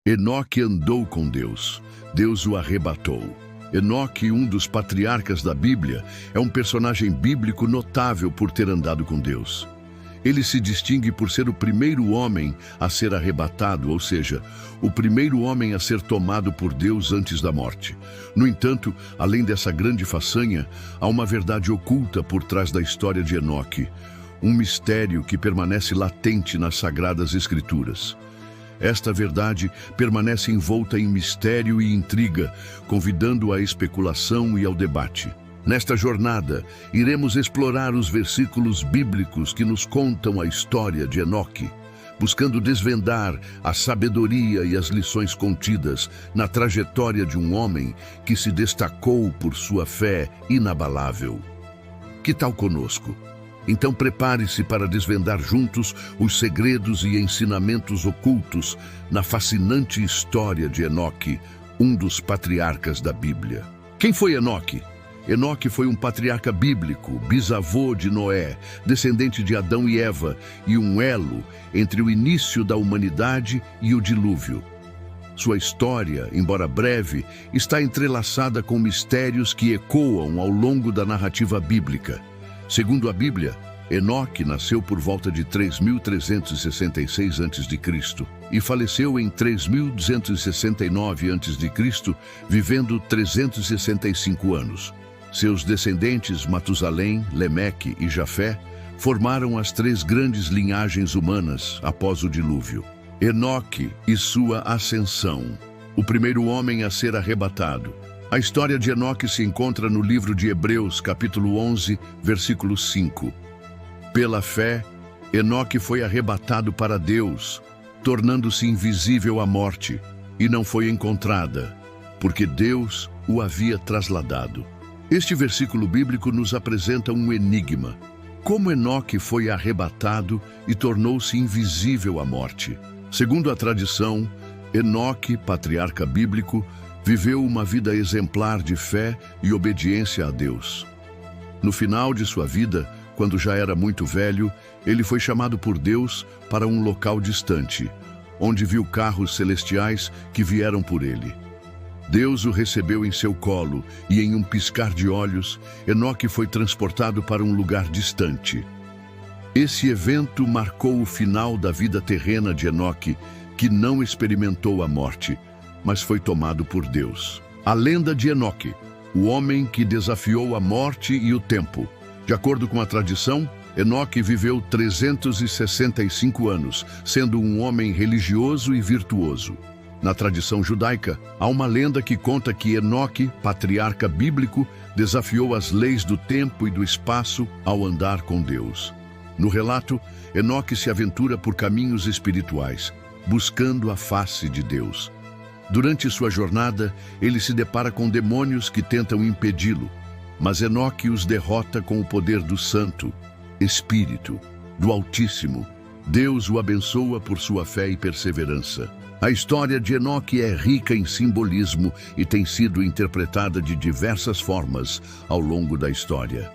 Enoque andou com Deus. Deus o arrebatou. Enoque, um dos patriarcas da Bíblia, é um personagem bíblico notável por ter andado com Deus. Ele se distingue por ser o primeiro homem a ser arrebatado, ou seja, o primeiro homem a ser tomado por Deus antes da morte. No entanto, além dessa grande façanha, há uma verdade oculta por trás da história de Enoque, um mistério que permanece latente nas Sagradas Escrituras. Esta verdade permanece envolta em mistério e intriga, convidando à especulação e ao debate. Nesta jornada, iremos explorar os versículos bíblicos que nos contam a história de Enoque, buscando desvendar a sabedoria e as lições contidas na trajetória de um homem que se destacou por sua fé inabalável. Que tal conosco? Então prepare-se para desvendar juntos os segredos e ensinamentos ocultos na fascinante história de Enoque, um dos patriarcas da Bíblia. Quem foi Enoque? Enoque foi um patriarca bíblico, bisavô de Noé, descendente de Adão e Eva, e um elo entre o início da humanidade e o dilúvio. Sua história, embora breve, está entrelaçada com mistérios que ecoam ao longo da narrativa bíblica. Segundo a Bíblia, Enoque nasceu por volta de 3.366 a.C. e faleceu em 3.269 a.C., vivendo 365 anos. Seus descendentes, Matusalém, Lemeque e Jafé, formaram as três grandes linhagens humanas após o dilúvio. Enoque e sua ascensão, o primeiro homem a ser arrebatado. A história de Enoque se encontra no livro de Hebreus, capítulo 11, versículo 5. Pela fé, Enoque foi arrebatado para Deus, tornando-se invisível à morte, e não foi encontrada, porque Deus o havia trasladado. Este versículo bíblico nos apresenta um enigma. Como Enoque foi arrebatado e tornou-se invisível à morte? Segundo a tradição, Enoque, patriarca bíblico, viveu uma vida exemplar de fé e obediência a Deus. No final de sua vida, quando já era muito velho, ele foi chamado por Deus para um local distante, onde viu carros celestiais que vieram por ele. Deus o recebeu em seu colo e, em um piscar de olhos, Enoque foi transportado para um lugar distante. Esse evento marcou o final da vida terrena de Enoque, que não experimentou a morte, mas foi tomado por Deus. A lenda de Enoque, o homem que desafiou a morte e o tempo. De acordo com a tradição, Enoque viveu 365 anos, sendo um homem religioso e virtuoso. Na tradição judaica, há uma lenda que conta que Enoque, patriarca bíblico, desafiou as leis do tempo e do espaço ao andar com Deus. No relato, Enoque se aventura por caminhos espirituais, buscando a face de Deus. Durante sua jornada, ele se depara com demônios que tentam impedi-lo, mas Enoque os derrota com o poder do Santo, Espírito, do Altíssimo. Deus o abençoa por sua fé e perseverança. A história de Enoque é rica em simbolismo e tem sido interpretada de diversas formas ao longo da história.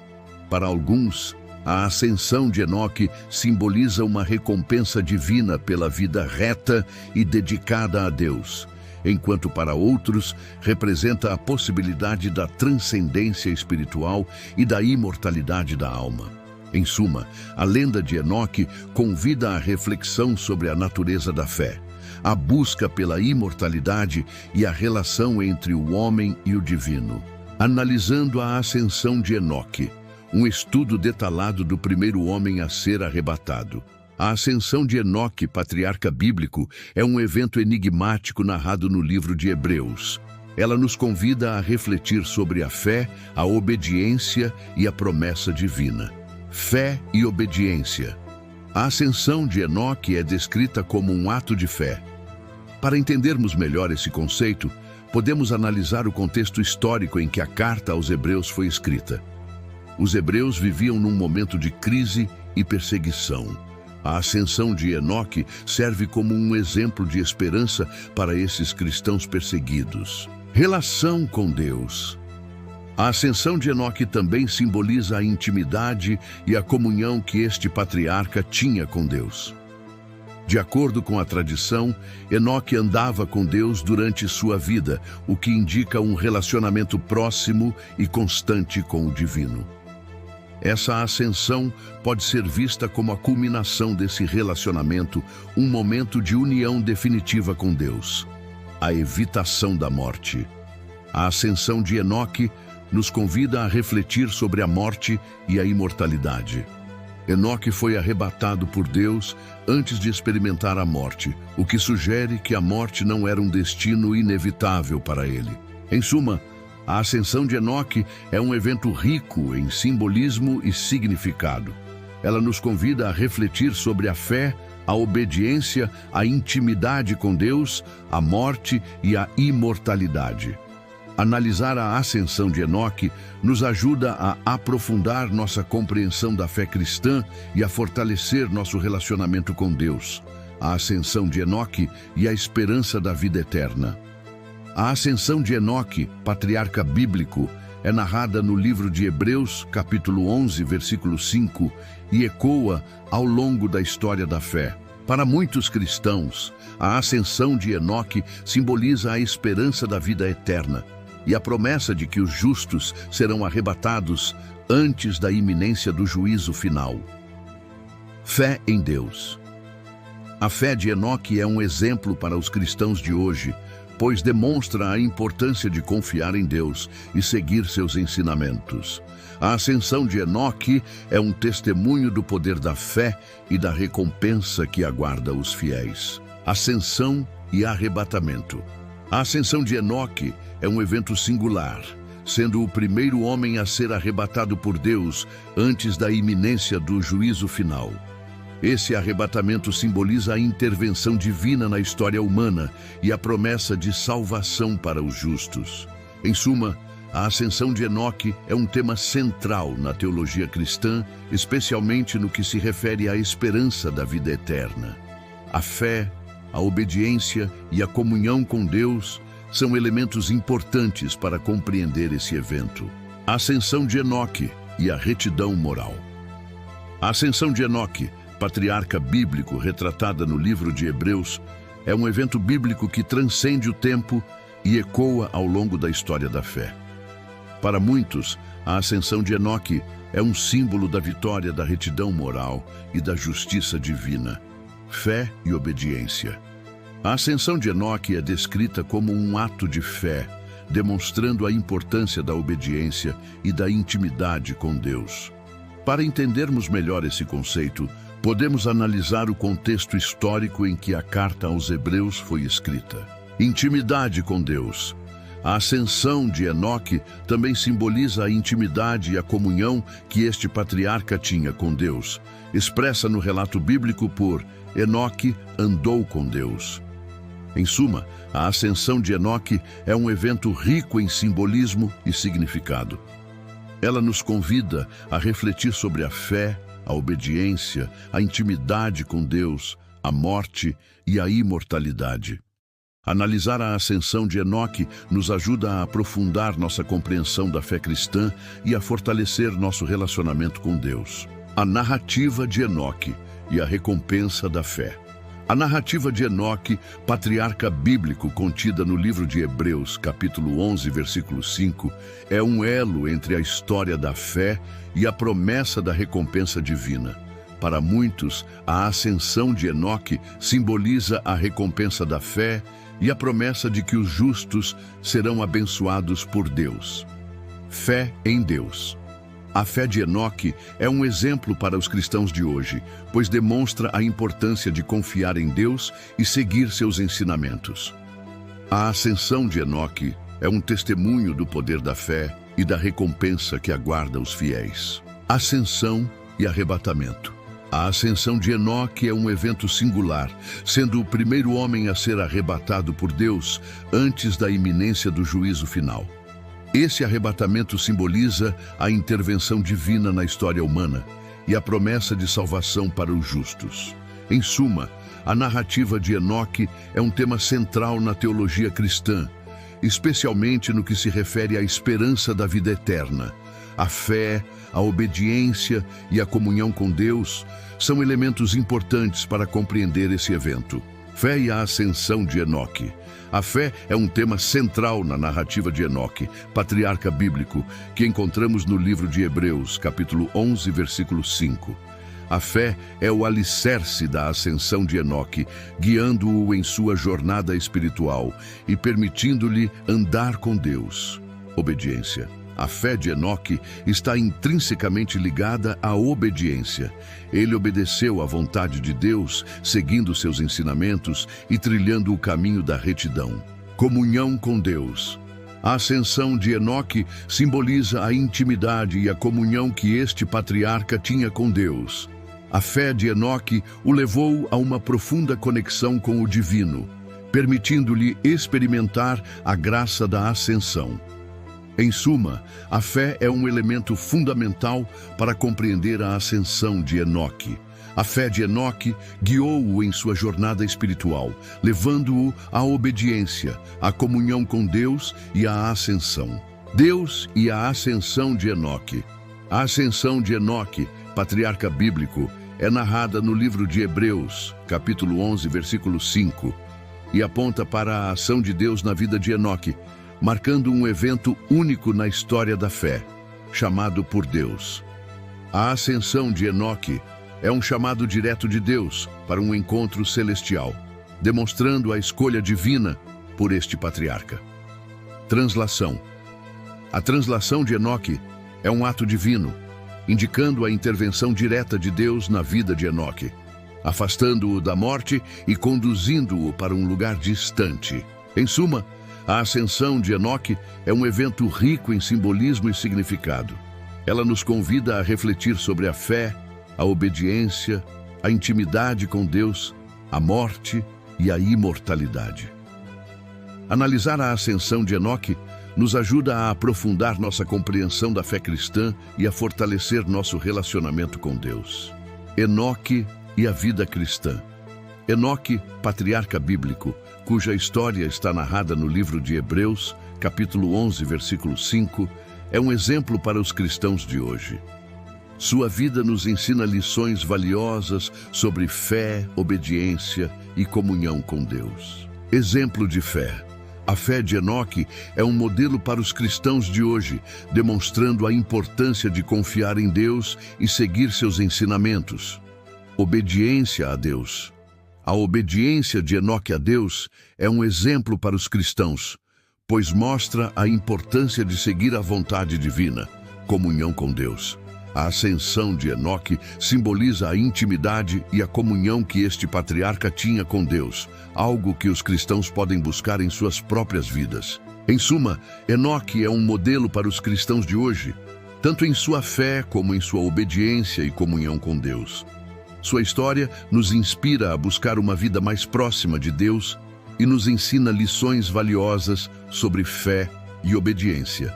Para alguns, a ascensão de Enoque simboliza uma recompensa divina pela vida reta e dedicada a Deus, enquanto para outros representa a possibilidade da transcendência espiritual e da imortalidade da alma. Em suma, a lenda de Enoque convida à reflexão sobre a natureza da fé, a busca pela imortalidade e a relação entre o homem e o divino. Analisando a ascensão de Enoque, um estudo detalhado do primeiro homem a ser arrebatado. A ascensão de Enoque, patriarca bíblico, é um evento enigmático narrado no livro de Hebreus. Ela nos convida a refletir sobre a fé, a obediência e a promessa divina. Fé e obediência. A ascensão de Enoque é descrita como um ato de fé. Para entendermos melhor esse conceito, podemos analisar o contexto histórico em que a carta aos Hebreus foi escrita. Os hebreus viviam num momento de crise e perseguição. A ascensão de Enoque serve como um exemplo de esperança para esses cristãos perseguidos. Relação com Deus. A ascensão de Enoque também simboliza a intimidade e a comunhão que este patriarca tinha com Deus. De acordo com a tradição, Enoque andava com Deus durante sua vida, o que indica um relacionamento próximo e constante com o divino. Essa ascensão pode ser vista como a culminação desse relacionamento, um momento de união definitiva com Deus. A evitação da morte. A ascensão de Enoque nos convida a refletir sobre a morte e a imortalidade. Enoque foi arrebatado por Deus antes de experimentar a morte, o que sugere que a morte não era um destino inevitável para ele. Em suma, a ascensão de Enoque é um evento rico em simbolismo e significado. Ela nos convida a refletir sobre a fé, a obediência, a intimidade com Deus, a morte e a imortalidade. Analisar a ascensão de Enoque nos ajuda a aprofundar nossa compreensão da fé cristã e a fortalecer nosso relacionamento com Deus. A ascensão de Enoque e a esperança da vida eterna. A ascensão de Enoque, patriarca bíblico, é narrada no livro de Hebreus, capítulo 11, versículo 5, e ecoa ao longo da história da fé. Para muitos cristãos, a ascensão de Enoque simboliza a esperança da vida eterna e a promessa de que os justos serão arrebatados antes da iminência do juízo final. Fé em Deus. A fé de Enoque é um exemplo para os cristãos de hoje, pois demonstra a importância de confiar em Deus e seguir seus ensinamentos. A ascensão de Enoque é um testemunho do poder da fé e da recompensa que aguarda os fiéis. Ascensão e arrebatamento. A ascensão de Enoque é um evento singular, sendo o primeiro homem a ser arrebatado por Deus antes da iminência do juízo final. Esse arrebatamento simboliza a intervenção divina na história humana e a promessa de salvação para os justos. Em suma, a ascensão de Enoque é um tema central na teologia cristã, especialmente no que se refere à esperança da vida eterna. A fé, a obediência e a comunhão com Deus são elementos importantes para compreender esse evento. A ascensão de Enoque e a retidão moral. A ascensão de Enoque, patriarca bíblico retratada no livro de Hebreus, é um evento bíblico que transcende o tempo e ecoa ao longo da história da fé. Para muitos, a ascensão de Enoque é um símbolo da vitória da retidão moral e da justiça divina. Fé e obediência. A ascensão de Enoque é descrita como um ato de fé, demonstrando a importância da obediência e da intimidade com Deus. Para entendermos melhor esse conceito, podemos analisar o contexto histórico em que a carta aos Hebreus foi escrita. Intimidade com Deus. A ascensão de Enoque também simboliza a intimidade e a comunhão que este patriarca tinha com Deus, expressa no relato bíblico por Enoque andou com Deus. Em suma, a ascensão de Enoque é um evento rico em simbolismo e significado. Ela nos convida a refletir sobre a fé, a obediência, a intimidade com Deus, a morte e a imortalidade. Analisar a ascensão de Enoque nos ajuda a aprofundar nossa compreensão da fé cristã e a fortalecer nosso relacionamento com Deus. A narrativa de Enoque e a recompensa da fé. A narrativa de Enoque, patriarca bíblico contida no livro de Hebreus, capítulo 11, versículo 5, é um elo entre a história da fé e a promessa da recompensa divina. Para muitos, a ascensão de Enoque simboliza a recompensa da fé e a promessa de que os justos serão abençoados por Deus. Fé em Deus. A fé de Enoque é um exemplo para os cristãos de hoje, pois demonstra a importância de confiar em Deus e seguir seus ensinamentos. A ascensão de Enoque é um testemunho do poder da fé e da recompensa que aguarda os fiéis. Ascensão e arrebatamento. A ascensão de Enoque é um evento singular, sendo o primeiro homem a ser arrebatado por Deus antes da iminência do juízo final. Esse arrebatamento simboliza a intervenção divina na história humana e a promessa de salvação para os justos. Em suma, a narrativa de Enoque é um tema central na teologia cristã, especialmente no que se refere à esperança da vida eterna. A fé, a obediência e a comunhão com Deus são elementos importantes para compreender esse evento. Fé e a ascensão de Enoque. A fé é um tema central na narrativa de Enoque, patriarca bíblico, que encontramos no livro de Hebreus, capítulo 11, versículo 5. A fé é o alicerce da ascensão de Enoque, guiando-o em sua jornada espiritual e permitindo-lhe andar com Deus. Obediência. A fé de Enoque está intrinsecamente ligada à obediência. Ele obedeceu à vontade de Deus, seguindo seus ensinamentos e trilhando o caminho da retidão. Comunhão com Deus. A ascensão de Enoque simboliza a intimidade e a comunhão que este patriarca tinha com Deus. A fé de Enoque o levou a uma profunda conexão com o divino, permitindo-lhe experimentar a graça da ascensão. Em suma, a fé é um elemento fundamental para compreender a ascensão de Enoque. A fé de Enoque guiou-o em sua jornada espiritual, levando-o à obediência, à comunhão com Deus e à ascensão. Deus e a ascensão de Enoque. A ascensão de Enoque, patriarca bíblico, é narrada no livro de Hebreus, capítulo 11, versículo 5, e aponta para a ação de Deus na vida de Enoque, marcando um evento único na história da fé, chamado por Deus. A ascensão de Enoque é um chamado direto de Deus para um encontro celestial, demonstrando a escolha divina por este patriarca. Translação. A translação de Enoque é um ato divino, indicando a intervenção direta de Deus na vida de Enoque, afastando-o da morte e conduzindo-o para um lugar distante. Em suma, a ascensão de Enoque é um evento rico em simbolismo e significado. Ela nos convida a refletir sobre a fé, a obediência, a intimidade com Deus, a morte e a imortalidade. Analisar a ascensão de Enoque nos ajuda a aprofundar nossa compreensão da fé cristã e a fortalecer nosso relacionamento com Deus. Enoque e a vida cristã. Enoque, patriarca bíblico, cuja história está narrada no livro de Hebreus, capítulo 11, versículo 5, é um exemplo para os cristãos de hoje. Sua vida nos ensina lições valiosas sobre fé, obediência e comunhão com Deus. Exemplo de fé. A fé de Enoque é um modelo para os cristãos de hoje, demonstrando a importância de confiar em Deus e seguir seus ensinamentos. Obediência a Deus. A obediência de Enoque a Deus é um exemplo para os cristãos, pois mostra a importância de seguir a vontade divina, comunhão com Deus. A ascensão de Enoque simboliza a intimidade e a comunhão que este patriarca tinha com Deus, algo que os cristãos podem buscar em suas próprias vidas. Em suma, Enoque é um modelo para os cristãos de hoje, tanto em sua fé como em sua obediência e comunhão com Deus. Sua história nos inspira a buscar uma vida mais próxima de Deus e nos ensina lições valiosas sobre fé e obediência.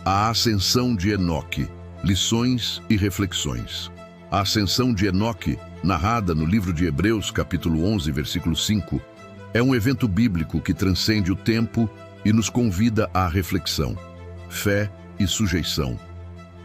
A ascensão de Enoque. Lições e reflexões. A ascensão de Enoque, narrada no livro de Hebreus, capítulo 11, versículo 5, é um evento bíblico que transcende o tempo e nos convida à reflexão, fé e sujeição.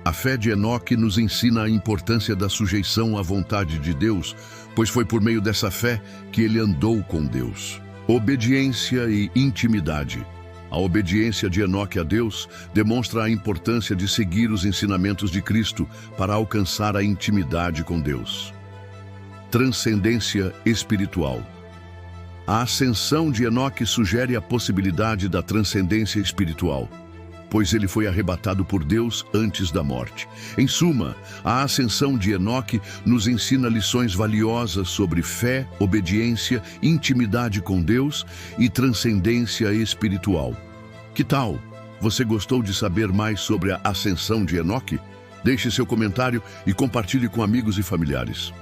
A fé de Enoque nos ensina a importância da sujeição à vontade de Deus, pois foi por meio dessa fé que ele andou com Deus. Obediência e intimidade. A obediência de Enoque a Deus demonstra a importância de seguir os ensinamentos de Cristo para alcançar a intimidade com Deus. Transcendência espiritual. A ascensão de Enoque sugere a possibilidade da transcendência espiritual, pois ele foi arrebatado por Deus antes da morte. Em suma, a ascensão de Enoque nos ensina lições valiosas sobre fé, obediência, intimidade com Deus e transcendência espiritual. Que tal? Você gostou de saber mais sobre a ascensão de Enoque? Deixe seu comentário e compartilhe com amigos e familiares.